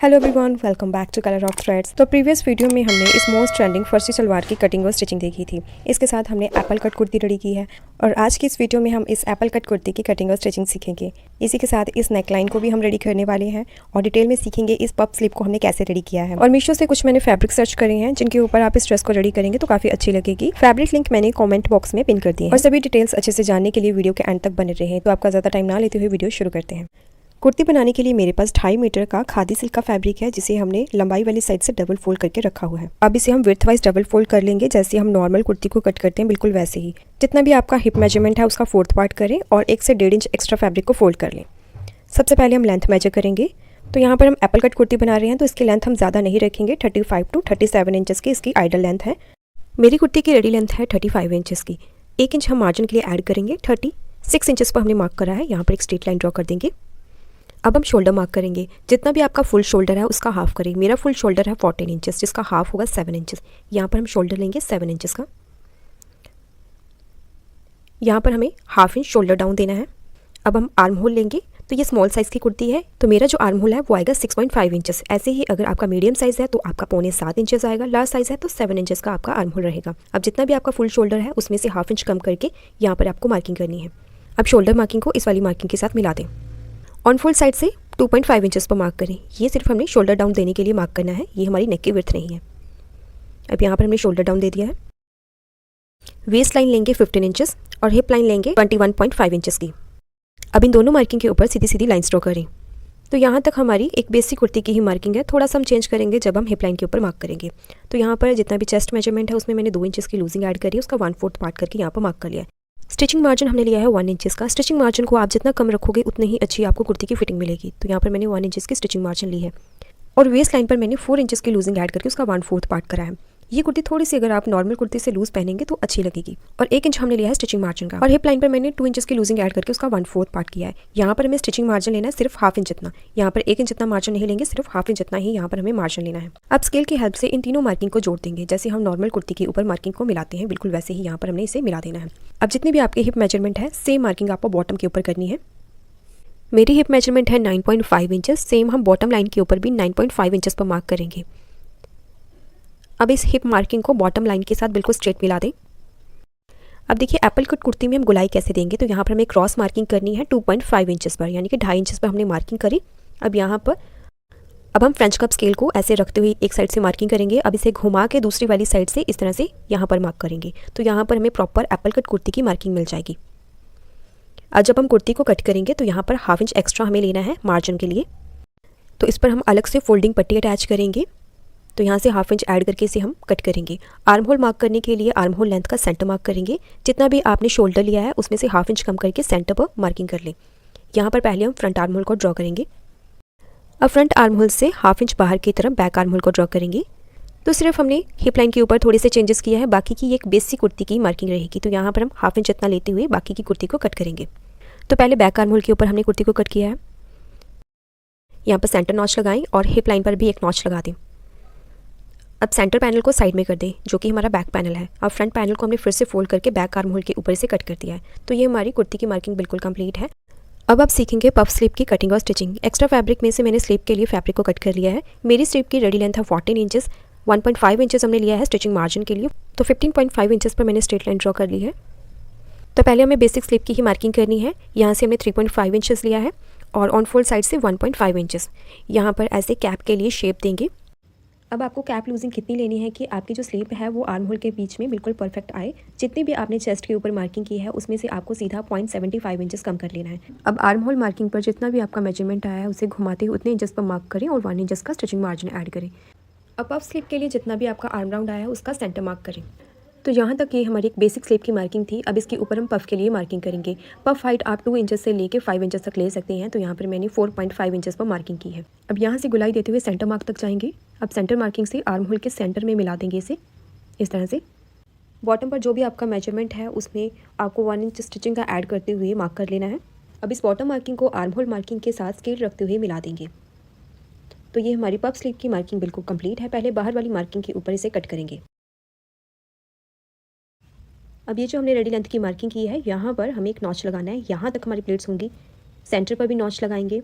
Hello everyone, welcome back to colour of threads. तो previous video में हमने इस मोस्ट ट्रेंडिंग फर्सी सलवार की कटिंग और स्टिचिंग देखी थी। इसके साथ हमने एप्पल कट कुर्ती रेडी की है और आज की इस वीडियो में हम इस एप्पल कट कुर्ती की कटिंग और स्टिचिंग सीखेंगे। इसी के साथ इस नेकलाइन को भी हम रेडी करने वाले हैं और डिटेल में सीखेंगे इस पफ स्लीव को हमने कैसे रेडी किया है। और मीशो से कुछ मैंने फैब्रिक सर्च करे हैं जिनके ऊपर आप इस ड्रेस को रेडी करेंगे तो काफ़ी अच्छी लगेगी। फैब्रिक लिंक मैंने कॉमेंट बॉक्स में पिन कर दी है और सभी डिटेल्स अच्छे से जानने के लिए वीडियो के एंड तक बने रहे। तो आपका ज़्यादा टाइम ना लेते हुए वीडियो शुरू करते हैं। कुर्ती बनाने के लिए मेरे पास 2.5 मीटर का खादी सिल्क का फैब्रिक है जिसे हमने लंबाई वाली साइड से डबल फोल्ड करके रखा हुआ है। अब इसे हम विड्थ वाइज डबल फोल्ड कर लेंगे जैसे हम नॉर्मल कुर्ती को कट करते हैं, बिल्कुल वैसे ही। जितना भी आपका हिप मेजरमेंट है उसका 4th पार्ट करें और 1 से 1.5 इंच एक्स्ट्रा फैब्रिक को फोल्ड कर लें। सबसे पहले हम लेंथ मेजर करेंगे। तो यहाँ पर हम एप्पल कट कुर्ती बना रहे हैं तो इसकी लेंथ हम ज़्यादा नहीं रखेंगे, 35 to 37 इंचज़ की इसकी आइडल लेंथ है। मेरी कुर्ती की रेडी लेंथ है 35 इंचज़ की। 1 इंच हम मार्जिन के लिए ऐड करेंगे। 36 इंचज़ पर हमने मार्क करा है। यहाँ पर एक स्ट्रेट लाइन ड्रॉ कर देंगे। अब हम शोल्डर मार्क करेंगे। जितना भी आपका फुल शोल्डर है उसका हाफ करें। मेरा फुल शोल्डर है 14 इंचेस जिसका हाफ होगा 7 इंचेस। यहाँ पर हम शोल्डर लेंगे 7 इंचेस का। यहाँ पर हमें हाफ इंच शोल्डर डाउन देना है। अब हम आर्म होल लेंगे। तो ये स्मॉल साइज़ की कुर्ती है तो मेरा जो आर्म होल है वो आएगा 6.5 इंचेस। ऐसे ही अगर आपका मीडियम साइज़ है तो आपका 6.25 इंचेस आएगा। लार्ज साइज़ है तो 7 इंचेस का आपका आर्म होल रहेगा। अब जितना भी आपका फुल शोल्डर है उसमें से हाफ इंच कम करके यहाँ पर आपको मार्किंग करनी है। अब शोल्डर मार्किंग को इस वाली मार्किंग के साथ मिला दें। ऑन फुल साइड से 2.5 इंचेस पर मार्क करें। ये सिर्फ हमने शोल्डर डाउन देने के लिए मार्क करना है, ये हमारी नेक की विड्थ नहीं है। अब यहाँ पर हमने शोल्डर डाउन दे दिया है। वेस्ट लाइन लेंगे 15 इंचेस और हिप लाइन लेंगे 21.5 इंचेस की। अब इन दोनों मार्किंग के ऊपर सीधी सीधी लाइन्स ड्रॉ करें। तो यहाँ तक हमारी एक बेसिक कुर्ती की ही मार्किंग है। थोड़ा सा हम चेंज करेंगे जब हम हिप लाइन के ऊपर मार्क करेंगे। तो यहाँ पर जितना भी चेस्ट मेजरमेंट है उसमें मैंने 2 इंचेस की लूजिंग ऐड करी, उसका 1/4 पार्ट करके यहाँ पर मार्क कर लिया है। स्टिचिंग मार्जिन हमने लिया है 1 इंचेस का। स्टिचिंग मार्जिन को आप जितना कम रखोगे उतनी ही अच्छी आपको कुर्ती की फिटिंग मिलेगी। तो यहाँ पर मैंने 1 इंचेस की स्टिचिंग मार्जिन ली है और वेस्ट लाइन पर मैंने 4 इंचेस की लूजिंग ऐड करके उसका 1/4 पार्ट करा है। ये कुर्ती थोड़ी सी अगर आप नॉर्मल कुर्ती से लूज पहनेंगे तो अच्छी लगेगी। और 1 इंच हमने लिया है स्टिचिंग मार्जिन का और हिप लाइन पर मैंने 2 इंचेस की लूजिंग ऐड करके उसका 1/4 पार्ट किया है। यहाँ पर हमें स्टिचिंग मार्जिन लेना है सिर्फ हाफ इंच इतना। यहाँ पर 1 इंच इतना मार्जिन नहीं लेंगे, सिर्फ हाफ इंच इतना ही यहाँ पर हमें मार्जिन लेना है। अब स्केल की हेल्प से इन तीनों मार्किंग को जोड़ देंगे। जैसे हम नॉर्मल कुर्ती के ऊपर मार्किंग को मिलाते हैं बिल्कुल वैसे ही यहाँ पर हमने इसे मिला देना है। अब जितनी भी आपके हिप मेजरमेंट है सेम मार्किंग आपको बॉटम के ऊपर करनी है। मेरी हिप मेजरमेंट है 9.5 इंचेस। सेम हम बॉटम लाइन के ऊपर भी 9.5 इंचेस पर मार्क करेंगे। अब इस हिप मार्किंग को बॉटम लाइन के साथ बिल्कुल स्ट्रेट मिला दें। अब देखिए एप्पल कट कुर्ती में हम गुलाई कैसे देंगे। तो यहाँ पर हमें क्रॉस मार्किंग करनी है 2.5 इंचेस पर, यानी कि 2.5 इंचेस पर हमने मार्किंग करी। अब यहाँ पर अब हम फ्रेंच कप स्केल को ऐसे रखते हुए एक साइड से मार्किंग करेंगे। अब इसे घुमा के दूसरी वाली साइड से इस तरह से यहाँ पर मार्क करेंगे। तो यहाँ पर हमें प्रॉपर एप्पल कट कुर्ती की मार्किंग मिल जाएगी। अब जब हम कुर्ती को कट करेंगे तो यहाँ पर हाफ इंच एक्स्ट्रा हमें लेना है मार्जिन के लिए। तो इस पर हम अलग से फोल्डिंग पट्टी अटैच करेंगे। तो यहाँ से हाफ इंच ऐड करके इसे हम कट करेंगे। आर्म होल मार्क करने के लिए आर्म होल लेंथ का सेंटर मार्क करेंगे। जितना भी आपने शोल्डर लिया है उसमें से हाफ इंच कम करके सेंटर पर मार्किंग कर लें। यहाँ पर पहले हम फ्रंट आर्म होल को ड्रॉ करेंगे। अब फ्रंट आर्म होल से हाफ इंच बाहर की तरफ बैक आर्म होल को ड्रॉ करेंगे। तो सिर्फ हमने हिप लाइन के ऊपर थोड़े से चेंजेस किया है, बाकी की एक बेसिक कुर्ती की मार्किंग रहेगी। तो यहाँ पर हम हाफ इंच इतना लेते हुए बाकी की कुर्ती को कट करेंगे। तो पहले बैक आर्म होल के ऊपर हमने कुर्ती को कट किया है। यहाँ पर सेंटर नॉच लगाएं और हिप लाइन पर भी एक नॉच लगा दें। अब सेंटर पैनल को साइड में कर दें जो कि हमारा बैक पैनल है। अब फ्रंट पैनल को हमने फिर से फोल्ड करके बैक आर्म होल के ऊपर से कट कर दिया है। तो ये हमारी कुर्ती की मार्किंग बिल्कुल कंप्लीट है। अब आप सीखेंगे पफ स्लीव की कटिंग और स्टिचिंग। एक्स्ट्रा फैब्रिक में से मैंने स्लीव के लिए फैब्रिक को कट कर लिया है। मेरी स्लीव की रेडी लेंथ है 14 इंचेस। 1.5 इंचेस हमने लिया है स्टिचिंग मार्जिन के लिए। तो 15.5 इंचेस पर मैंने स्ट्रेट लाइन ड्रॉ कर ली है। तो पहले हमें बेसिक स्लीव की ही मार्किंग करनी है। यहाँ से हमने 3.5 इंचेस लिया है और ऑन फोल्ड साइड से 1.5 इंचेस। यहाँ पर ऐसे कैप के लिए शेप देंगे। अब आपको कैप लूजिंग कितनी लेनी है कि आपकी जो स्लीव है वो आर्म होल के बीच में बिल्कुल परफेक्ट आए। जितनी भी आपने चेस्ट के ऊपर मार्किंग की है उसमें से आपको सीधा 0.75 इंचेस कम कर लेना है। अब आर्म होल मार्किंग पर जितना भी आपका मेजरमेंट आया है उसे घुमाते हुए उतने इंचेस पर मार्क करें और 1 इंचेस का स्टिचिंग मार्जिन ऐड करें। अब पफ स्लीव के लिए जितना भी आपका आर्म राउंड आया है उसका सेंटर मार्क करें। तो यहाँ तक ये हमारी एक बेसिक स्लीव की मार्किंग थी। अब इसके ऊपर हम पफ के लिए मार्किंग करेंगे। पफ हाइट आप 2 इंचेस से लेके 5 इंचेस तक ले सकते हैं। तो यहाँ पर मैंने 4.5 इंचेस पर मार्किंग की है। अब यहाँ से गुलाई देते हुए सेंटर मार्क तक जाएंगे। अब सेंटर मार्किंग से आर्म होल के सेंटर में मिला देंगे इसे इस तरह से। बॉटम पर जो भी आपका मेजरमेंट है उसमें आपको 1 इंच स्टिचिंग का ऐड करते हुए मार्क कर लेना है। अब इस बॉटम मार्किंग को आर्म होल मार्किंग के साथ स्केल रखते हुए मिला देंगे। तो ये हमारी पफ स्लीव की मार्किंग बिल्कुल कंप्लीट है। पहले बाहर वाली मार्किंग के ऊपर इसे कट करेंगे। अब ये जो हमने रेडी लेंथ की मार्किंग की है यहाँ पर हमें एक नॉच लगाना है। यहाँ तक हमारी प्लेट्स होंगी। सेंटर पर भी नॉच लगाएंगे।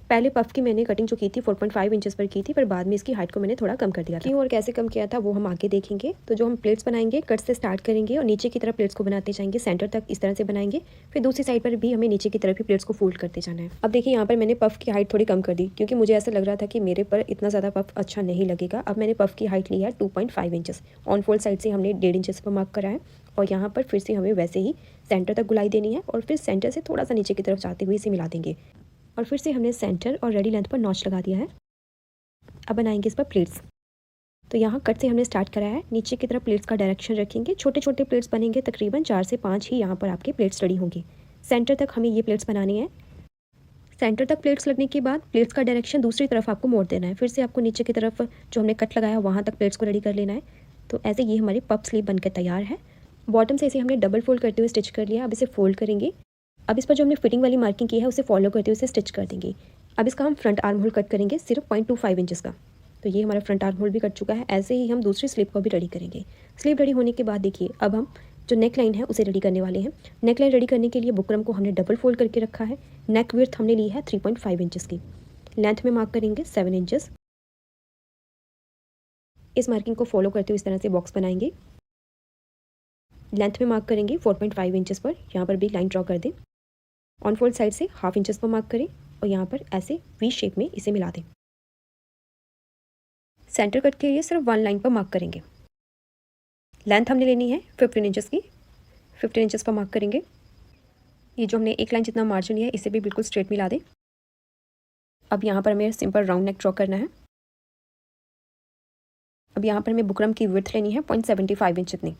पहले पफ की मैंने कटिंग जो की थी 4.5 इंचेस पर की थी, पर बाद में इसकी हाइट को मैंने थोड़ा कम कर दिया था। क्यों और कैसे कम किया था वो हम आगे देखेंगे। तो जो हम प्लेट्स बनाएंगे कट से स्टार्ट करेंगे और नीचे की तरफ प्लेट्स को बनाते जाएंगे, सेंटर तक इस तरह से बनाएंगे। फिर दूसरी साइड पर भी हमें नीचे की तरफ ही प्लेट्स को फोल्ड करते जाना है। अब देखिए यहाँ पर मैंने पफ की हाइट थोड़ी कम कर दी, क्योंकि मुझे ऐसा लग रहा था कि मेरे पर इतना ज़्यादा पफ अच्छा नहीं लगेगा। अब मैंने पफ की हाइट ली है 2.5 इंचेस। ऑन फोल्ड साइड से हमने 1.5 इंचेस पर मार्क करा है और यहाँ पर फिर से हमें वैसे ही सेंटर तक गुलाई देनी है और फिर सेंटर से थोड़ा सा नीचे की तरफ जाते हुए इसे मिला देंगे और फिर से हमने सेंटर और रेडी लेंथ पर नॉच लगा दिया है। अब बनाएंगे इस पर प्लेट्स। तो यहाँ कट से हमने स्टार्ट करा है, नीचे की तरफ प्लेट्स का डायरेक्शन रखेंगे। छोटे छोटे प्लेट्स बनेंगे, तकरीबन 4 से 5 ही यहाँ पर आपके प्लेट्स रेडी होंगी। सेंटर तक हमें ये प्लेट्स बनानी है। सेंटर तक प्लेट्स लगने के बाद प्लेट्स का डायरेक्शन दूसरी तरफ आपको मोड़ देना है। फिर से आपको नीचे की तरफ जो हमने कट लगाया वहाँ तक प्लेट्स को रेडी कर लेना है। तो ऐसे ये हमारी पफ स्लीव बनकर तैयार है। बॉटम से इसे हमने डबल फोल्ड करते हुए स्टिच कर लिया। अब इसे फोल्ड करेंगे। अब इस पर जो हमने फिटिंग वाली मार्किंग की है उसे फॉलो करते हुए इसे स्टिच कर देंगे। अब इसका हम फ्रंट आर्म होल कट करेंगे सिर्फ 0.25 इंचेस का। तो ये हमारा फ्रंट आर्म होल भी कट चुका है। ऐसे ही हम दूसरी स्लीव को भी रेडी करेंगे। स्लीव रेडी होने के बाद देखिए अब हम जो नेक लाइन है उसे रेडी करने वाले हैं। नेक लाइन रेडी करने के लिए बुकरम को हमने डबल फोल्ड करके रखा है। नेक विड्थ हमने ली है 3.5 इंचेस की। लेंथ में मार्क करेंगे 7 इंचेस। इस मार्किंग को फॉलो करते हुए इस तरह से बॉक्स बनाएंगे। लेंथ में मार्क करेंगे 4.5 इंचेस पर। यहाँ पर भी लाइन ड्रॉ कर दें। ऑन फोल्ड साइड से हाफ इंचेस पर मार्क करें और यहाँ पर ऐसे वी शेप में इसे मिला दें। सेंटर कट के लिए सिर्फ 1 लाइन पर मार्क करेंगे। लेंथ हमने लेनी है 15 इंचेस की। 15 इंचेस पर मार्क करेंगे। ये जो हमने एक लाइन जितना मार्जिन लिया है इसे भी बिल्कुल स्ट्रेट मिला दें। अब यहाँ पर हमें सिंपल राउंड नेक ड्रॉ करना है। अब यहाँ पर हमें बुकरम की विड्थ लेनी है 0.75 इंच जितनी।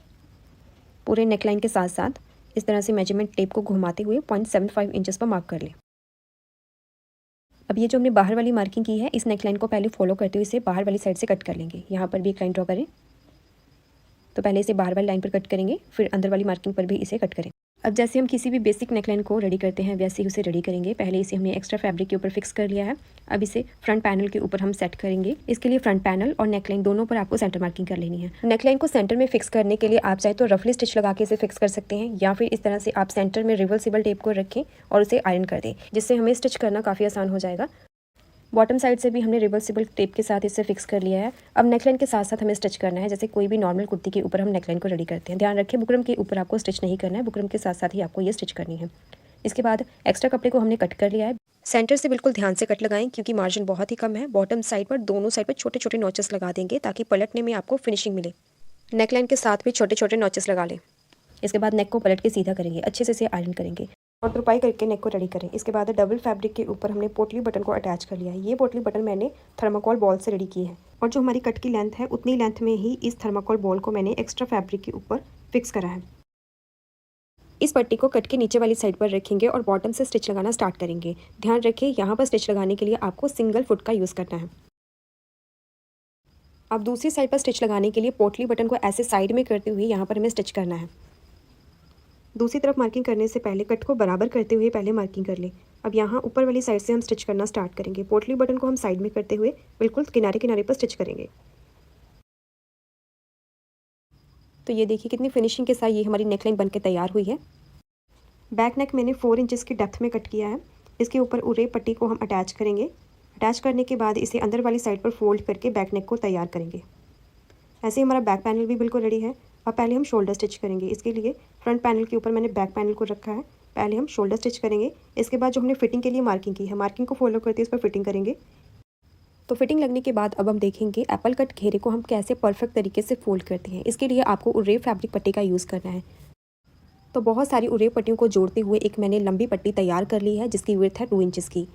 पूरे नेकलाइन के साथ साथ इस तरह से मेजरमेंट टेप को घुमाते हुए 0.75 इंचेस पर मार्क कर लें। अब ये जो हमने बाहर वाली मार्किंग की है इस नेकलाइन को पहले फॉलो करते हुए इसे बाहर वाली साइड से कट कर लेंगे। यहाँ पर भी एक लाइन ड्रॉ करें। तो पहले इसे बाहर वाली लाइन पर कट करेंगे, फिर अंदर वाली मार्किंग पर भी इसे कट करें। अब जैसे हम किसी भी बेसिक नेकलाइन को रेडी करते हैं वैसे ही उसे रेडी करेंगे। पहले इसे हमने एक्स्ट्रा फैब्रिक के ऊपर फिक्स कर लिया है। अब इसे फ्रंट पैनल के ऊपर हम सेट करेंगे। इसके लिए फ्रंट पैनल और नेकलाइन दोनों पर आपको सेंटर मार्किंग कर लेनी है। नेकलाइन को सेंटर में फिक्स करने के लिए आप चाहे तो रफली स्टिच लगा के इसे फिक्स कर सकते हैं, या फिर इस तरह से आप सेंटर में रिवर्सिबल टेप को रखें और उसे आयरन कर दें, जिससे हमें स्टिच करना काफ़ी आसान हो जाएगा। बॉटम साइड से भी हमने रिवर्सिबल टेप के साथ इसे फिक्स कर लिया है। अब नेकलाइन के साथ साथ हमें स्टिच करना है, जैसे कोई भी नॉर्मल कुर्ती के ऊपर हम नेकलाइन को रेडी करते हैं। ध्यान रखें बुकरम के ऊपर आपको स्टिच नहीं करना है, बुकरम के साथ साथ ही आपको ये स्टिच करनी है। इसके बाद एक्स्ट्रा कपड़े को हमने कट कर लिया है। सेंटर से बिल्कुल ध्यान से कट लगाएं क्योंकि मार्जिन बहुत ही कम है। बॉटम साइड पर दोनों साइड पर छोटे छोटे नॉचेस लगा देंगे ताकि पलटने में आपको फिनिशिंग मिले। नेकलाइन के साथ भी छोटे छोटे नॉचेस लगा लें। इसके बाद नेक को पलट के सीधा करेंगे, अच्छे से इसे आयरन करेंगे और तुरपाई करके नेक को रेडी करें। इसके बाद डबल फैब्रिक के ऊपर हमने पोटली बटन को अटैच कर लिया है। ये पोटली बटन मैंने थर्माकोल बॉल से रेडी की है और जो हमारी कट की लेंथ है उतनी लेंथ में ही इस थर्माकोल बॉल को मैंने एक्स्ट्रा फैब्रिक के ऊपर फिक्स करा है। इस पट्टी को कट के नीचे वाली साइड पर रखेंगे और बॉटम से स्टिच लगाना स्टार्ट करेंगे। ध्यान रखें यहाँ पर स्टिच लगाने के लिए आपको सिंगल फुट का यूज़ करना है। अब दूसरी साइड पर स्टिच लगाने के लिए पोटली बटन को ऐसे साइड में करते हुए यहाँ पर हमें स्टिच करना है। दूसरी तरफ मार्किंग करने से पहले कट को बराबर करते हुए पहले मार्किंग कर लें। अब यहाँ ऊपर वाली साइड से हम स्टिच करना स्टार्ट करेंगे। पोटली बटन को हम साइड में करते हुए बिल्कुल किनारे किनारे पर स्टिच करेंगे। तो ये देखिए कितनी फिनिशिंग के साथ ये हमारी नेकलाइन बनकर तैयार हुई है। बैक नेक मैंने 4 इंचेस की डेप्थ में कट किया है। इसके ऊपर उरे पट्टी को हम अटैच करेंगे। अटैच करने के बाद इसे अंदर वाली साइड पर फोल्ड करके बैक नेक को तैयार करेंगे। ऐसे ही हमारा बैक पैनल भी बिल्कुल रेडी है। अब पहले हम शोल्डर स्टिच करेंगे। इसके लिए फ्रंट पैनल के ऊपर मैंने बैक पैनल को रखा है। पहले हम शोल्डर स्टिच करेंगे। इसके बाद जो हमने फिटिंग के लिए मार्किंग की है, मार्किंग को फॉलो करते इस पर फिटिंग करेंगे। तो फिटिंग लगने के बाद अब हम देखेंगे एप्पल कट घेरे को हम कैसे परफेक्ट तरीके से फोल्ड करते हैं। इसके लिए आपको उरे फैब्रिक पट्टी का यूज़ करना है। तो बहुत सारी उरे पट्टियों को जोड़ते हुए एक मैंने लंबी पट्टी तैयार कर ली है जिसकी विड्थ है 2 इंचेस की।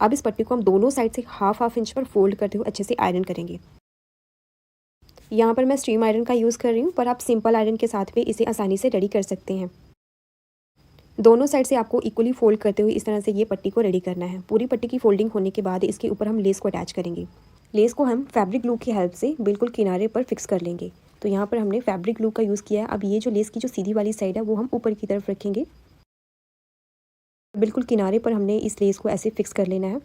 अब इस पट्टी को हम दोनों साइड से हाफ इंच पर फोल्ड करते हुए अच्छे से आयरन करेंगे। यहाँ पर मैं स्टीम आयरन का यूज़ कर रही हूँ, पर आप सिंपल आयरन के साथ भी इसे आसानी से रेडी कर सकते हैं। दोनों साइड से आपको इक्वली फोल्ड करते हुए इस तरह से ये पट्टी को रेडी करना है। पूरी पट्टी की फोल्डिंग होने के बाद इसके ऊपर हम लेस को अटैच करेंगे। लेस को हम फैब्रिक ग्लू की हेल्प से बिल्कुल किनारे पर फिक्स कर लेंगे। तो यहाँ पर हमने फैब्रिक ग्लू का यूज़ किया है। अब ये जो लेस की जो सीधी वाली साइड है वो हम ऊपर की तरफ रखेंगे। बिल्कुल किनारे पर हमने इस लेस को ऐसे फिक्स कर लेना है।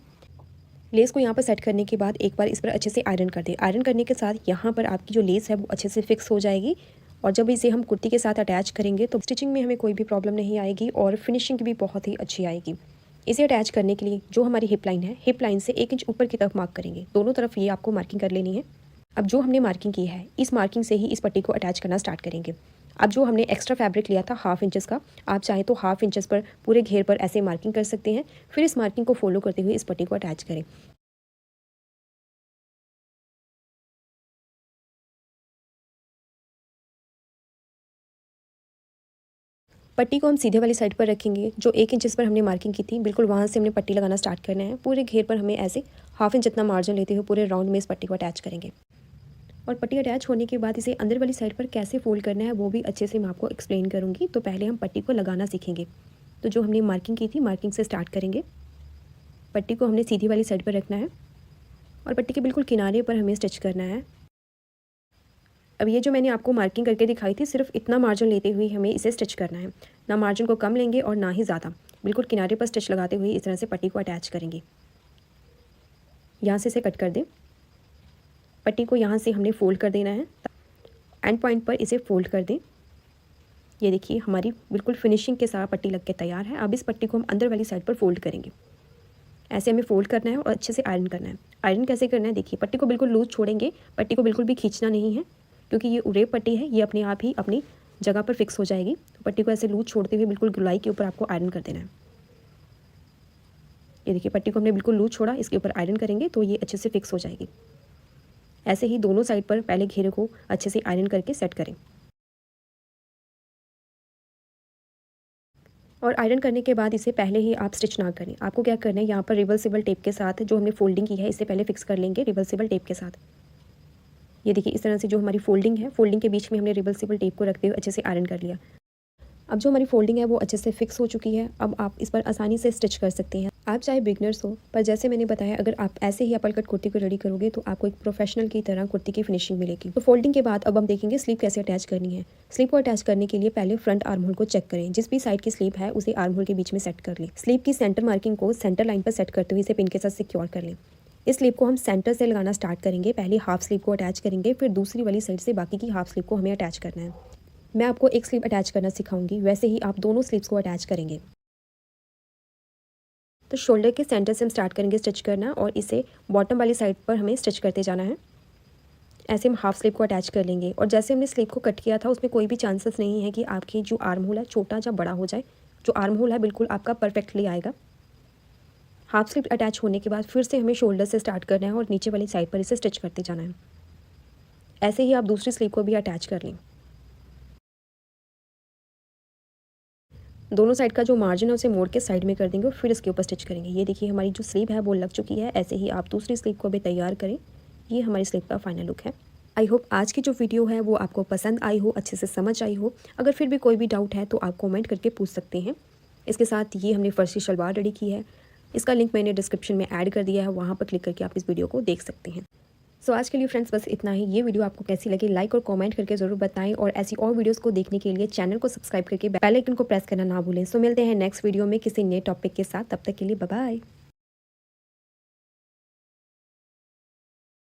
लेस को यहाँ पर सेट करने के बाद एक बार इस पर अच्छे से आयरन कर दें। आयरन करने के साथ यहाँ पर आपकी जो लेस है वो अच्छे से फिक्स हो जाएगी और जब इसे हम कुर्ती के साथ अटैच करेंगे तो स्टिचिंग में हमें कोई भी प्रॉब्लम नहीं आएगी और फिनिशिंग भी बहुत ही अच्छी आएगी। इसे अटैच करने के लिए जो हमारी हिप लाइन है, हिप लाइन से 1 इंच ऊपर की तरफ मार्क करेंगे। दोनों तरफ ये आपको मार्किंग कर लेनी है। अब जो हमने मार्किंग की है, इस मार्किंग से ही इस पट्टी को अटैच करना स्टार्ट करेंगे। अब जो हमने एक्स्ट्रा फैब्रिक लिया था 1/2 इंचेस का, आप चाहें तो 1/2 इंचेस पर पूरे घेर पर ऐसे मार्किंग कर सकते हैं। फिर इस मार्किंग को फॉलो करते हुए इस पट्टी को अटैच करें। पट्टी को हम सीधे वाली साइड पर रखेंगे। जो 1 इंचेस पर हमने मार्किंग की थी, बिल्कुल वहाँ से हमने पट्टी लगाना स्टार्ट करना है। पूरे घेर पर हमें ऐसे 1/2 इंच जितना मार्जिन लेते हुए पूरे राउंड में इस पट्टी को अटैच करेंगे। और पट्टी अटैच होने के बाद इसे अंदर वाली साइड पर कैसे फोल्ड करना है वो भी अच्छे से मैं आपको एक्सप्लेन करूँगी। तो पहले हम पट्टी को लगाना सीखेंगे। तो जो हमने मार्किंग की थी, मार्किंग से स्टार्ट करेंगे। पट्टी को हमने सीधी वाली साइड पर रखना है और पट्टी के बिल्कुल किनारे पर हमें स्टिच करना है। अब ये जो मैंने आपको मार्किंग करके दिखाई थी, सिर्फ इतना मार्जिन लेते हुए हमें इसे स्टिच करना है। ना मार्जिन को कम लेंगे और ना ही ज़्यादा, बिल्कुल किनारे पर स्टिच लगाते हुए इस तरह से पट्टी को अटैच करेंगे। यहाँ से इसे कट कर दें। पट्टी को यहाँ से हमने फोल्ड कर देना है। एंड पॉइंट पर इसे फोल्ड कर दें। ये देखिए हमारी बिल्कुल फिनिशिंग के साथ पट्टी लग के तैयार है। अब इस पट्टी को हम अंदर वाली साइड पर फोल्ड करेंगे। ऐसे हमें फोल्ड करना है और अच्छे से आयरन करना है। आयरन कैसे करना है, देखिए पट्टी को बिल्कुल लूज छोड़ेंगे। पट्टी को बिल्कुल भी खींचना नहीं है, क्योंकि ये उरेब पट्टी है, ये अपने आप ही अपनी जगह पर फिक्स हो जाएगी। तो पट्टी को ऐसे लूज छोड़ते हुए बिल्कुल गुलाई के ऊपर आपको आयरन कर देना है। ये देखिए पट्टी को हमने बिल्कुल लूज छोड़ा, इसके ऊपर आयरन करेंगे तो ये अच्छे से फिक्स हो जाएगी। ऐसे ही दोनों साइड पर पहले घेरे को अच्छे से आयरन करके सेट करें। और आयरन करने के बाद इसे पहले ही आप स्टिच ना करें। आपको क्या करना है, यहाँ पर रिवर्सिबल टेप के साथ जो हमने फोल्डिंग की है इसे पहले फिक्स कर लेंगे रिवर्सिबल टेप के साथ। ये देखिए इस तरह से जो हमारी फोल्डिंग है, फोल्डिंग के बीच में हमने रिवर्सिबल टेप को रखते हुए अच्छे से आयरन कर लिया। अब जो हमारी फोल्डिंग है वो अच्छे से फिक्स हो चुकी है। अब आप इस पर आसानी से स्टिच कर सकते हैं। आप चाहे बिगनर्स हो, पर जैसे मैंने बताया अगर आप ऐसे ही अपल कट कुर्ती को रेडी करोगे तो आपको एक प्रोफेशनल की तरह कुर्ती की फिनिशिंग मिलेगी। तो फोल्डिंग के बाद अब हम देखेंगे स्लीव कैसे अटैच करनी है। स्लीव को अटैच करने के लिए पहले फ्रंट आर्म होल को चेक करें। जिस भी साइड की स्लीव है उसे आर्म होल के बीच में सेट कर लें। स्लीव की सेंटर मार्किंग को सेंटर लाइन पर सेट करते हुए इसे पिन के साथ सिक्योर कर लें। इस स्लीव को हम सेंटर से लगाना स्टार्ट करेंगे। पहले हाफ स्लीव को अटैच करेंगे, फिर दूसरी वाली साइड से बाकी की हाफ स्लीव को हमें अटैच करना है। मैं आपको एक स्लीव अटैच करना सिखाऊंगी, वैसे ही आप दोनों स्लीव्स को अटैच करेंगे। तो शोल्डर के सेंटर से हम स्टार्ट करेंगे स्टिच करना और इसे बॉटम वाली साइड पर हमें स्टिच करते जाना है। ऐसे हम हाफ स्लीव को अटैच कर लेंगे। और जैसे हमने स्लीव को कट किया था उसमें कोई भी चांसेस नहीं है कि आपकी जो आर्म होल है छोटा या बड़ा हो जाए। जो आर्म होल है बिल्कुल आपका परफेक्टली आएगा। हाफ स्लीव अटैच होने के बाद फिर से हमें शोल्डर से स्टार्ट करना है और नीचे वाली साइड पर इसे स्टिच करते जाना है। ऐसे ही आप दूसरी स्लीव को भी अटैच कर लें। दोनों साइड का जो मार्जिन है उसे मोड़ के साइड में कर देंगे और फिर इसके ऊपर स्टिच करेंगे। ये देखिए हमारी जो स्लीव है वो लग चुकी है। ऐसे ही आप दूसरी स्लीव को भी तैयार करें। ये हमारी स्लीव का फाइनल लुक है। आई होप आज की जो वीडियो है वो आपको पसंद आई हो, अच्छे से समझ आई हो। अगर फिर भी कोई भी डाउट है तो आप कमेंट करके पूछ सकते हैं। इसके साथ ये हमने फर्शी शलवार रेडी की है, इसका लिंक मैंने डिस्क्रिप्शन में ऐड कर दिया है, वहाँ पर क्लिक करके आप इस वीडियो को देख सकते हैं। सो आज के लिए फ्रेंड्स बस इतना ही। ये वीडियो आपको कैसी लगी लाइक और कमेंट करके ज़रूर बताएं और ऐसी और वीडियोस को देखने के लिए चैनल को सब्सक्राइब करके बेल आइकन को प्रेस करना ना भूलें। सो मिलते हैं नेक्स्ट वीडियो में किसी नए टॉपिक के साथ। तब तक के लिए बाय बाय।